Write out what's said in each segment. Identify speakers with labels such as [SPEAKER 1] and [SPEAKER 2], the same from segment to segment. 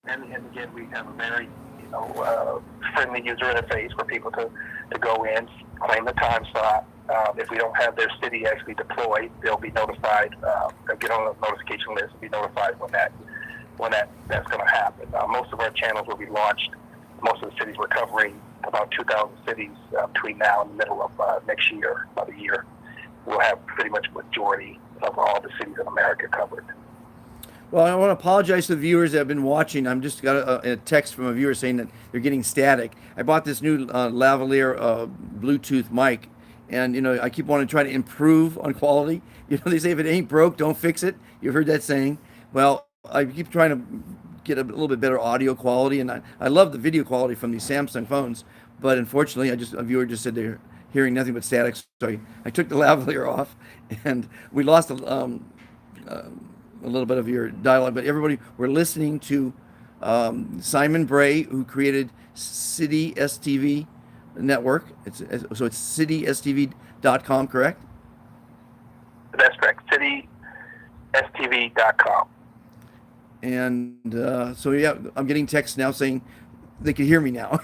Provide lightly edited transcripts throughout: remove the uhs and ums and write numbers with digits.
[SPEAKER 1] And again, we have a very friendly user interface for people to go in, claim the time slot. If we don't have their city actually deployed, they'll be notified. They'll get on the notification list and be notified that's going to happen. Most of our channels will be launched. Most of the cities we're covering, about 2,000 cities between now and the middle of next year, about a year. We'll have pretty much a majority of all the cities in America covered.
[SPEAKER 2] Well, I want to apologize to the viewers that have been watching. I'm just got a text from a viewer saying that they're getting static. I bought this new lavalier Bluetooth mic, and I keep wanting to try to improve on quality. They say if it ain't broke, don't fix it. You've heard that saying. Well, I keep trying to get a little bit better audio quality, and I love the video quality from these Samsung phones. But unfortunately, a viewer just said they're hearing nothing but static. So I took the lavalier off, and we lost a little bit of your dialogue, but everybody, we're listening to Simon Bray, who created City Stv network. So it's citystv.com, correct?
[SPEAKER 1] That's correct. citystv.com.
[SPEAKER 2] And so yeah, I'm getting texts now saying they can hear me now.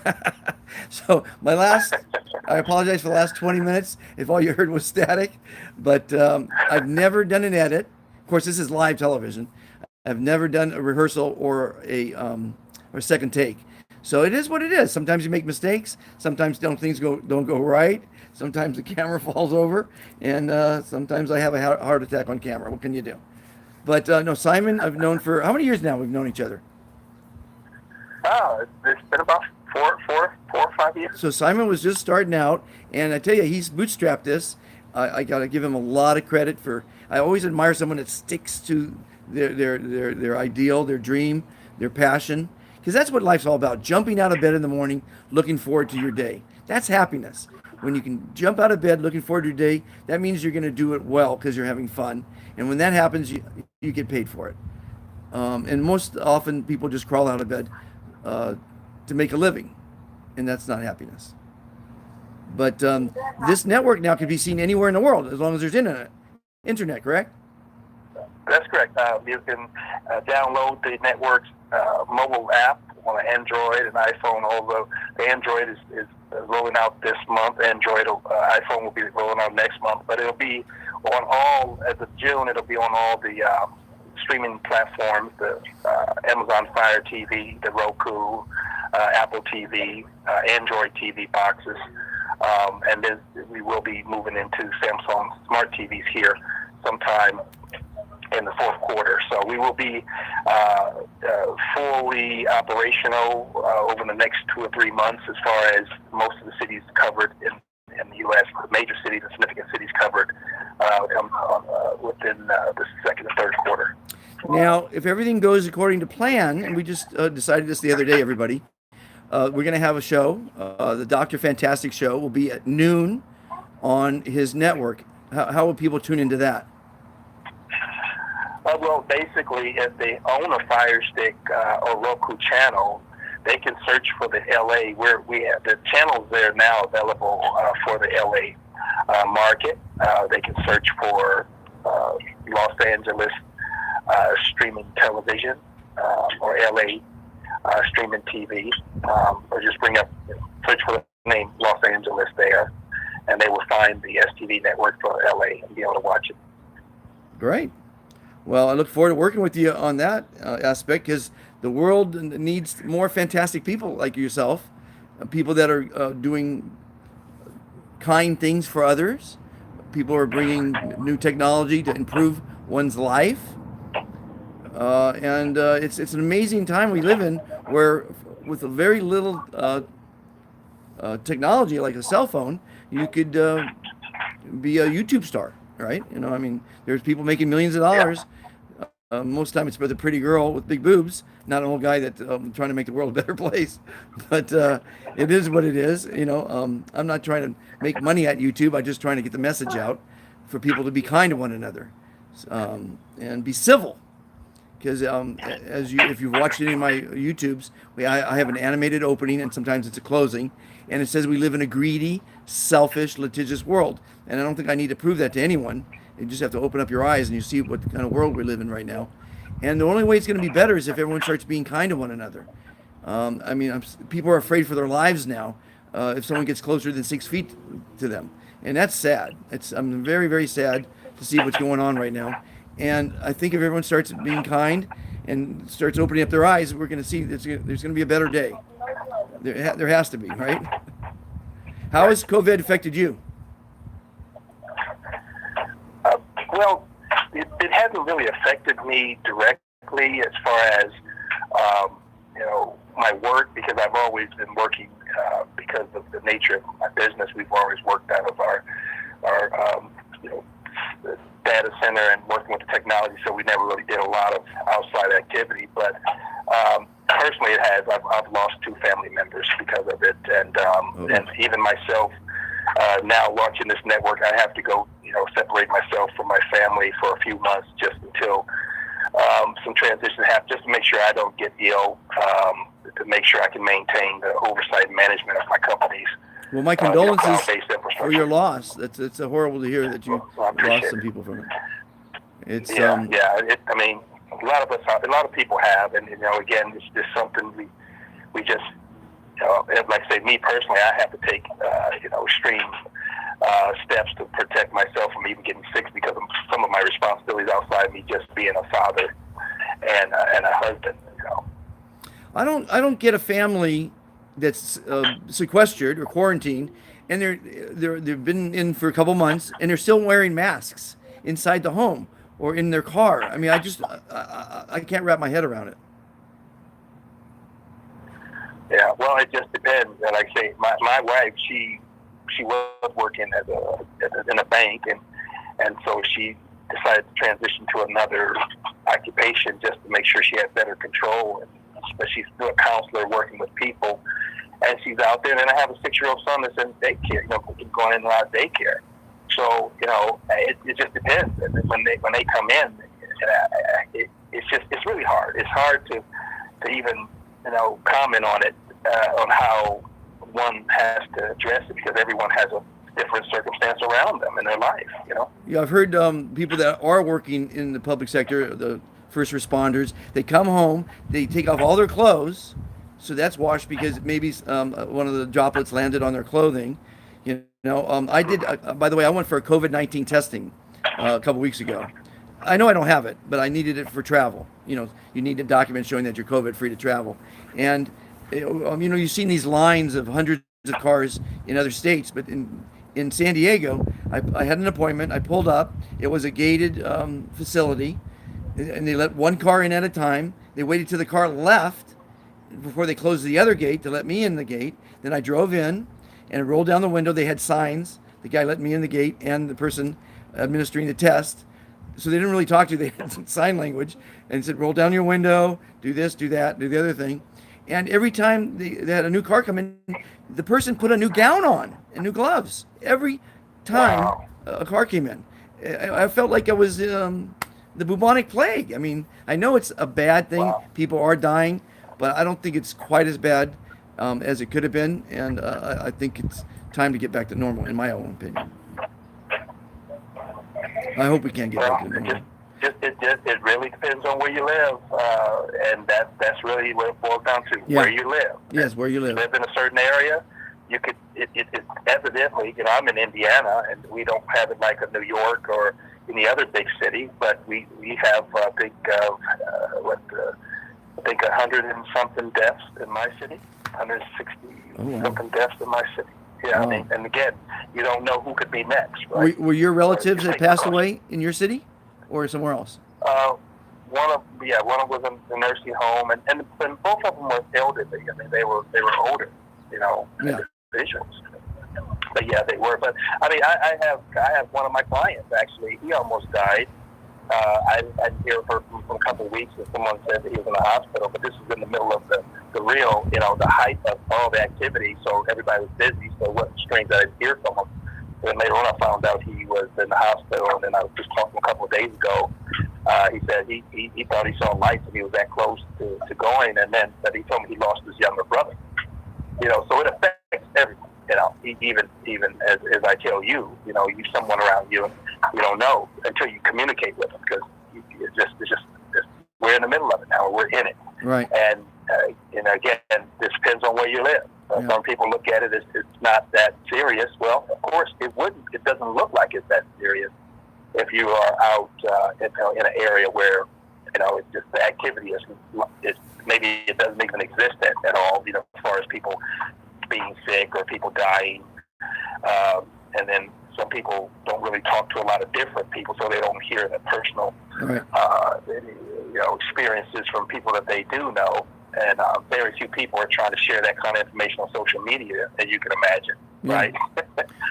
[SPEAKER 2] So I apologize for the last 20 minutes if all you heard was static, but I've never done an edit. Of course, this is live television. I've never done a rehearsal or a second take. So it is what it is. Sometimes you make mistakes. Sometimes things don't go right. Sometimes the camera falls over, and sometimes I have a heart attack on camera. What can you do? But no, Simon, I've known for how many years now? We've known each other.
[SPEAKER 1] It's been about four or 5 years.
[SPEAKER 2] So Simon was just starting out, and I tell you, he's bootstrapped this. I got to give him a lot of credit for. I always admire someone that sticks to their ideal, their dream, their passion, because that's what life's all about. Jumping out of bed in the morning, looking forward to your day. That's happiness. when you can jump out of bed looking forward to your day, that means you're going to do it well because you're having fun. And when that happens, you get paid for it. And most often, people just crawl out of bed to make a living, and that's not happiness. But this network now can be seen anywhere in the world as long as there's internet. Internet, correct?
[SPEAKER 1] That's correct. You can download the network's mobile app on an Android and iPhone. Although the Android is rolling out this month, iPhone will be rolling out next month. But it'll be on all, as of June, it'll be on all the streaming platforms, the Amazon Fire TV, the Roku, Apple TV, Android TV boxes. And then we will be moving into Samsung smart TVs here sometime in the fourth quarter. So we will be fully operational over the next 2 or 3 months as far as most of the cities covered in the U.S., the major cities and significant cities covered within the second and third quarter.
[SPEAKER 2] Now, if everything goes according to plan, and we just decided this the other day, everybody, we're going to have a show. The Dr. Fantastic show will be at noon on his network. How will people tune into that?
[SPEAKER 1] Well, basically, if they own a Fire Stick or Roku channel, they can search for the LA. Where we have the channels there now available for the LA market. They can search for Los Angeles streaming television or LA streaming TV, or just search for the name Los Angeles there, and they will find the STV network for LA and be able to watch it.
[SPEAKER 2] Great. Well, I look forward to working with you on that aspect, because the world needs more fantastic people like yourself, people that are doing kind things for others. People are bringing new technology to improve one's life. And it's an amazing time we live in, where with a very little technology like a cell phone, you could be a YouTube star, right? I mean, there's people making millions of dollars. Most of the time it's with a pretty girl with big boobs, not an old guy that's trying to make the world a better place. But it is what it is. I'm not trying to make money at YouTube. I'm just trying to get the message out for people to be kind to one another and be civil. Because if you've watched any of my YouTubes, I have an animated opening, and sometimes it's a closing, and it says we live in a greedy, selfish, litigious world. And I don't think I need to prove that to anyone. You just have to open up your eyes and you see what kind of world we live in right now. And the only way it's going to be better is if everyone starts being kind to one another. People are afraid for their lives now if someone gets closer than 6 feet to them. And that's sad. I'm very, very sad to see what's going on right now. And I think if everyone starts being kind and starts opening up their eyes, we're going to see there's going to be a better day. There has to be, right? How has COVID affected you?
[SPEAKER 1] Well, it hasn't really affected me directly as far as, my work, because I've always been working because of the nature of my business. We've always worked out of our data center and working with the technology, so we never really did a lot of outside activity. But personally, it has. I've lost 2 family members because of it, and even myself. Now launching this network, I have to go, separate myself from my family for a few months just until some transition happens, just to make sure I don't get ill, to make sure I can maintain the oversight and management of my companies.
[SPEAKER 2] Well, my condolences for your loss. It's horrible to hear that you lost some people from it. It's
[SPEAKER 1] a lot of people have, and again, it's just something we just. Like I say, me personally, I have to take, extreme steps to protect myself from even getting sick because of some of my responsibilities outside me just being a father and a husband.
[SPEAKER 2] I don't get a family that's sequestered or quarantined, and they've been in for a couple months, and they're still wearing masks inside the home or in their car. I mean, I can't wrap my head around it.
[SPEAKER 1] Yeah, well, it just depends. Like I say, my wife, she was working in a bank, and so she decided to transition to another occupation just to make sure she had better control. But she's still a counselor working with people, and she's out there. And then I have a 6-year-old son that's in daycare, going in and out of daycare. So it just depends. And when they come in, it's really hard. It's hard to even comment on it, on how one has to address it, because everyone has a different circumstance around them in their life.
[SPEAKER 2] Yeah, I've heard people that are working in the public sector, the first responders, they come home, they take off all their clothes, so that's washed because maybe one of the droplets landed on their clothing. I did. By the way, I went for a COVID-19 testing a couple weeks ago. I know I don't have it, but I needed it for travel. You need a document showing that you're COVID free to travel. And you've seen these lines of hundreds of cars in other states, but in San Diego, I had an appointment. I pulled up. It was a gated facility, and they let one car in at a time. They waited till the car left before they closed the other gate to let me in the gate. Then I drove in and rolled down the window. They had signs. The guy let me in the gate and the person administering the test. So they didn't really talk to you. They had some sign language and said, roll down your window, do this, do that, do the other thing. And every time they had a new car come in, the person put a new gown on and new gloves. Every time a car came in. I felt like I was the bubonic plague. I mean, I know it's a bad thing.
[SPEAKER 1] Wow.
[SPEAKER 2] People are dying, but I don't think it's quite as bad as it could have been. And I think it's time to get back to normal, in my own opinion. I hope we can get back to normal.
[SPEAKER 1] It really depends on where you live, and that's really what it boils down to.
[SPEAKER 2] Yeah.
[SPEAKER 1] Where you live.
[SPEAKER 2] Yes, where you live.
[SPEAKER 1] If you live in a certain area, you could. It evidently, I'm in Indiana, and we don't have it like a New York or any other big city, but we have a big I think 100 and something deaths in my city, 160 something deaths in my city. Yeah,
[SPEAKER 2] Wow.
[SPEAKER 1] and again, you don't know who could be next. Right?
[SPEAKER 2] Were your relatives that passed away in your city or somewhere else?
[SPEAKER 1] One of them was in the nursing home, and both of them were elderly. I mean, they were older, individuals. But yeah, they were. But I mean, I have one of my clients actually. He almost died. I didn't hear from a couple of weeks, and someone said that he was in the hospital. But this was in the middle of the real, the height of all the activity. So everybody was busy. So it wasn't strange that I didn't hear from him. And later on, I found out he was in the hospital. And then I was just talking a couple of days ago. He said he thought he saw lights and he was that close to going. And then but he told me he lost his younger brother. So it affects everyone. Even as I tell you, you someone around you, and you don't know until you communicate with them, because it's just we're in the middle of it now. We're in it,
[SPEAKER 2] right?
[SPEAKER 1] And again, this depends on where you live. Some people look at it as it's not that serious. Well, of course, it wouldn't. It doesn't look like it's that serious if you are out in an area where it's just the activity is maybe it doesn't even exist at all. As far as people being sick or people dying, and then some people don't really talk to a lot of different people, so they don't hear the personal experiences from people that they do know. And very few people are trying to share that kind of information on social media, as you can imagine, right?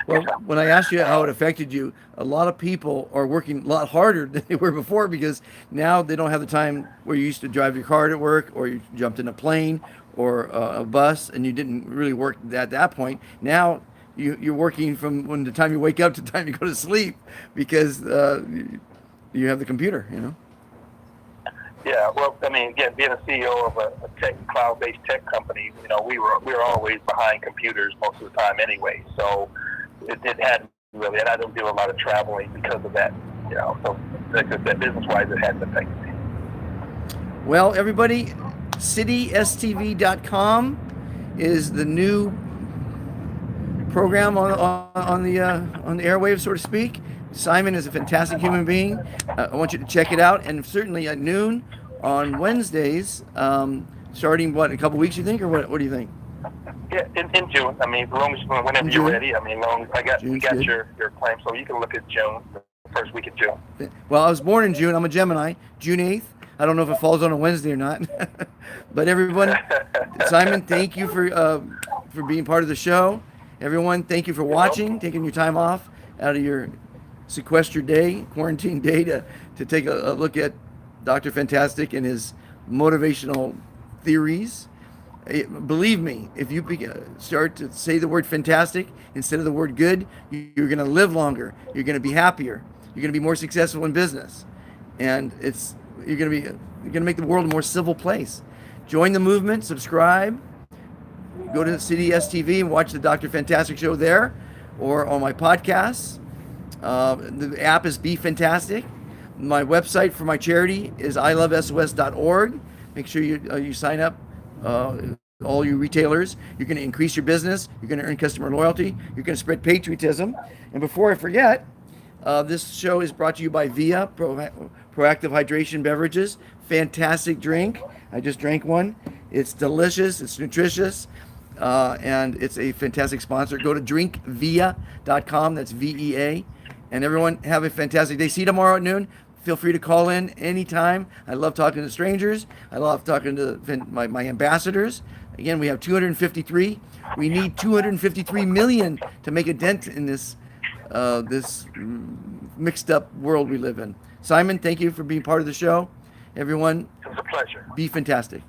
[SPEAKER 2] Well, when I asked you how it affected you, a lot of people are working a lot harder than they were before, because now they don't have the time where you used to drive your car to work, or you jumped in a plane or a bus, and you didn't really work at that point. Now you're working from when the time you wake up to the time you go to sleep, because you have the computer,
[SPEAKER 1] Yeah, well, I mean, again, being a CEO of a cloud-based tech company, we were always behind computers most of the time anyway. So it hadn't really, and I don't do a lot of traveling because of that. So that business-wise, it hadn't affected me.
[SPEAKER 2] Well, everybody, citystv.com is the new program on the airwaves, so to speak. Simon is a fantastic human being. I want you to check it out, and certainly at noon on Wednesdays, starting a couple weeks, you think, or what do you think?
[SPEAKER 1] Yeah, in June. I mean, as long as whenever you're ready. I mean, long as we got your claim, so you can look at June, the first week of June.
[SPEAKER 2] Well, I was born in June. I'm a Gemini. June 8th. I don't know if it falls on a Wednesday or not, but everyone, Simon, thank you for being part of the show. Everyone, thank you for watching, taking your time off out of your sequestered day, quarantine day, to take a look at Dr. Fantastic and his motivational theories. Believe me, if you start to say the word fantastic instead of the word good, you're going to live longer. You're going to be happier. You're going to be more successful in business, and you're going to make the world a more civil place. Join the movement. Subscribe. Go to City Stv and watch the Dr. Fantastic show there, or on my podcasts. The app is Be Fantastic. My website for my charity is ilovesos.org. Make sure you sign up. All you retailers, you're going to increase your business. You're going to earn customer loyalty. You're going to spread patriotism. And before I forget, this show is brought to you by Via Proactive Hydration Beverages. Fantastic drink. I just drank one. It's delicious. It's nutritious. And it's a fantastic sponsor. Go to drinkvia.com. That's VEA. And everyone, have a fantastic day. See you tomorrow at noon. Feel free to call in anytime. I love talking to strangers. I love talking to my ambassadors. Again, we have 253. We need 253 million to make a dent in this mixed up world we live in. Simon, thank you for being part of the show. Everyone,
[SPEAKER 1] It was a pleasure.
[SPEAKER 2] be fantastic.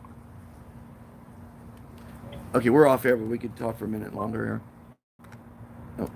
[SPEAKER 2] Okay, we're off air, but we could talk for a minute longer here. Oh.